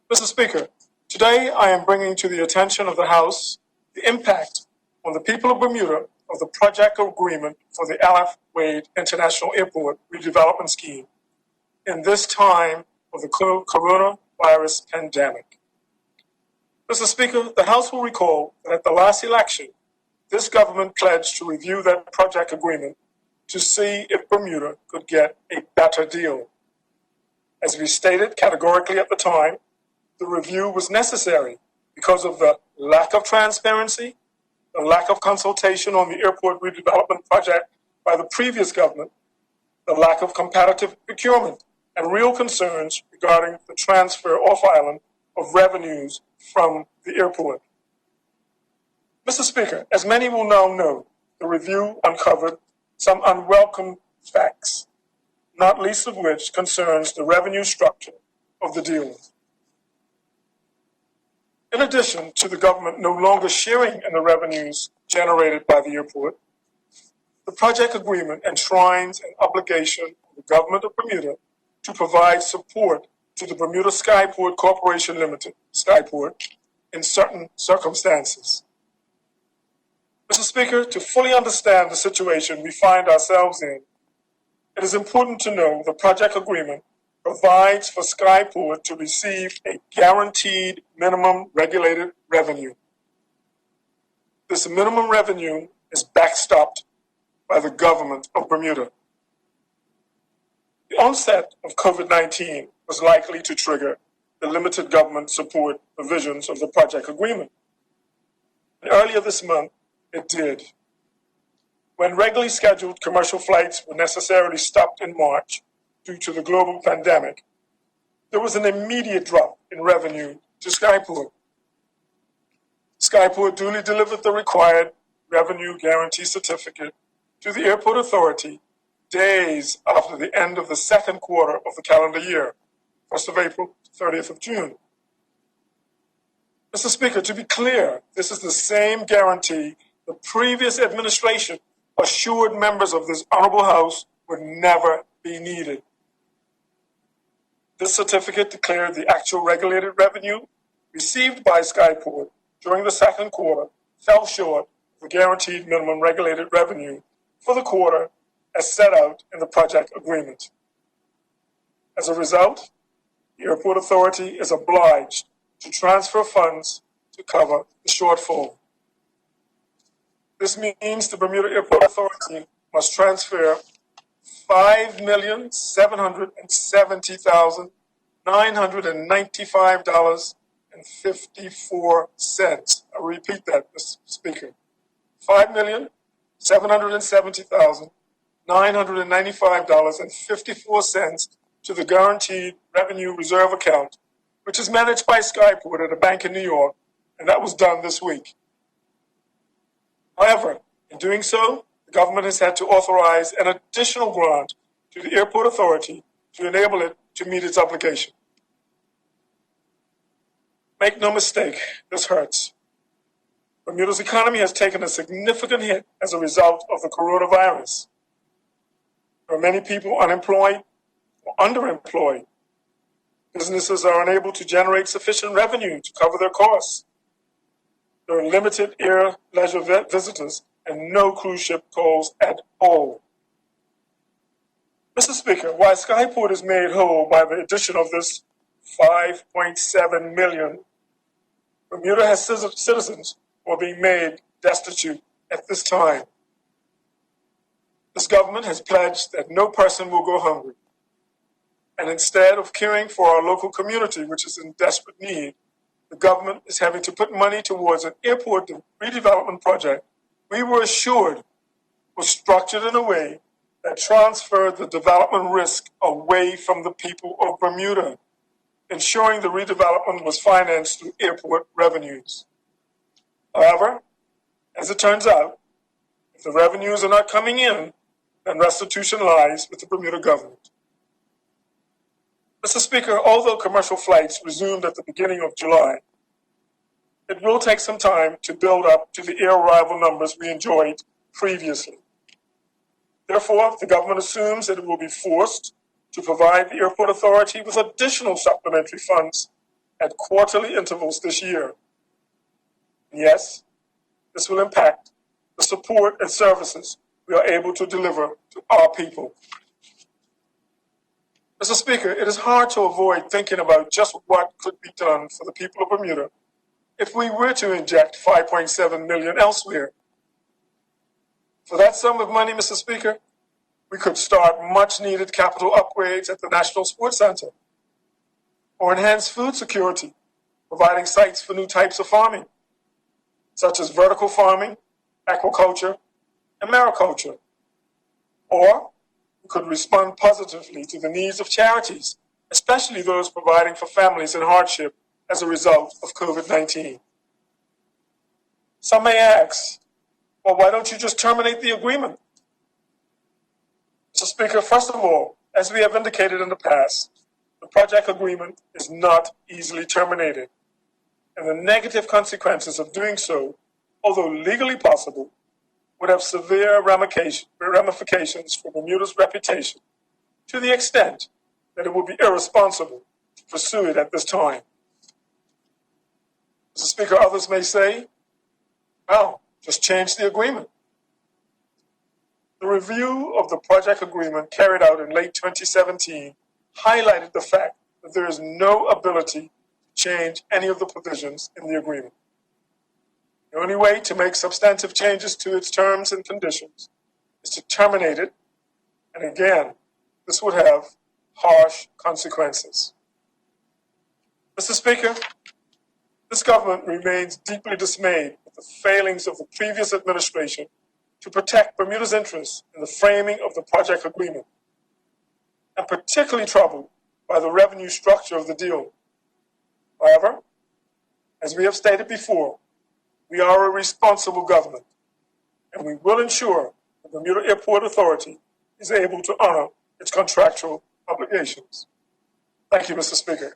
Mr. Speaker, today I am bringing to the attention of the House the impact on the people of Bermuda of the project agreement for the Aleph Wade International Airport redevelopment scheme in this time of the coronavirus pandemic. Mr. Speaker, the House will recall that at the last election, this government pledged to review that project agreement to see if Bermuda could get a better deal. As we stated categorically at the time, the review was necessary because of the lack of transparency, the lack of consultation on the airport redevelopment project by the previous government, the lack of competitive procurement, and real concerns regarding the transfer off-island of revenues from the airport. Mr. Speaker, as many will now know, the review uncovered some unwelcome facts, not least of which concerns the revenue structure of the deal. In addition to the government no longer sharing in the revenues generated by the airport, the project agreement enshrines an obligation of the government of Bermuda to provide support to the Bermuda Skyport Corporation Limited, Skyport, in certain circumstances. Mr. Speaker, to fully understand the situation we find ourselves in, it is important to know the project agreement provides for Skyport to receive a guaranteed minimum regulated revenue. This minimum revenue is backstopped by the government of Bermuda. The onset of COVID-19 was likely to trigger the limited government support provisions of the project agreement. And earlier this month, it did. When regularly scheduled commercial flights were necessarily stopped in March, due to the global pandemic, there was an immediate drop in revenue to Skyport. Skyport duly delivered the required revenue guarantee certificate to the airport authority days after the end of the second quarter of the calendar year, 1st of April to 30th of June. Mr. Speaker, to be clear, this is the same guarantee the previous administration assured members of this honorable House would never be needed. This certificate declared the actual regulated revenue received by Skyport during the second quarter fell short of the guaranteed minimum regulated revenue for the quarter as set out in the project agreement. As a result, the airport authority is obliged to transfer funds to cover the shortfall. This means the Bermuda Airport Authority must transfer $5,770,995.54. I repeat that, Mr. Speaker. $5,770,995.54 to the Guaranteed Revenue Reserve Account, which is managed by Skyport at a bank in New York, and that was done this week. However, in doing so, the government has had to authorize an additional grant to the airport authority to enable it to meet its obligation. Make no mistake, this hurts. Bermuda's economy has taken a significant hit as a result of the coronavirus. There are many people unemployed or underemployed. Businesses are unable to generate sufficient revenue to cover their costs. There are limited air leisure visitors and no cruise ship calls at all. Mr. Speaker, while Skyport is made whole by the addition of this $5.7 million, Bermuda has citizens who are being made destitute at this time. This government has pledged that no person will go hungry. And instead of caring for our local community, which is in desperate need, the government is having to put money towards an airport redevelopment project we were assured was structured in a way that transferred the development risk away from the people of Bermuda, ensuring the redevelopment was financed through airport revenues. However, as it turns out, if the revenues are not coming in, then restitution lies with the Bermuda government. Mr. Speaker, although commercial flights resumed at the beginning of July, it will take some time to build up to the air arrival numbers we enjoyed previously. Therefore, the government assumes that it will be forced to provide the airport authority with additional supplementary funds at quarterly intervals this year. Yes, this will impact the support and services we are able to deliver to our people. Mr. Speaker, it is hard to avoid thinking about just what could be done for the people of Bermuda if we were to inject $5.7 million elsewhere. For that sum of money, Mr. Speaker, we could start much-needed capital upgrades at the National Sports Center, or enhance food security, providing sites for new types of farming, such as vertical farming, aquaculture, and mariculture. Or we could respond positively to the needs of charities, especially those providing for families in hardship as a result of COVID-19. Some may ask, well, why don't you just terminate the agreement? Mr. Speaker, first of all, as we have indicated in the past, the project agreement is not easily terminated, and the negative consequences of doing so, although legally possible, would have severe ramifications for Bermuda's reputation, to the extent that it would be irresponsible to pursue it at this time. Mr. Speaker, others may say, well, just change the agreement. The review of the project agreement carried out in late 2017 highlighted the fact that there is no ability to change any of the provisions in the agreement. The only way to make substantive changes to its terms and conditions is to terminate it, and again, this would have harsh consequences. Mr. Speaker, this government remains deeply dismayed with the failings of the previous administration to protect Bermuda's interests in the framing of the project agreement, and particularly troubled by the revenue structure of the deal. However, as we have stated before, we are a responsible government, and we will ensure the Bermuda Airport Authority is able to honor its contractual obligations. Thank you, Mr. Speaker.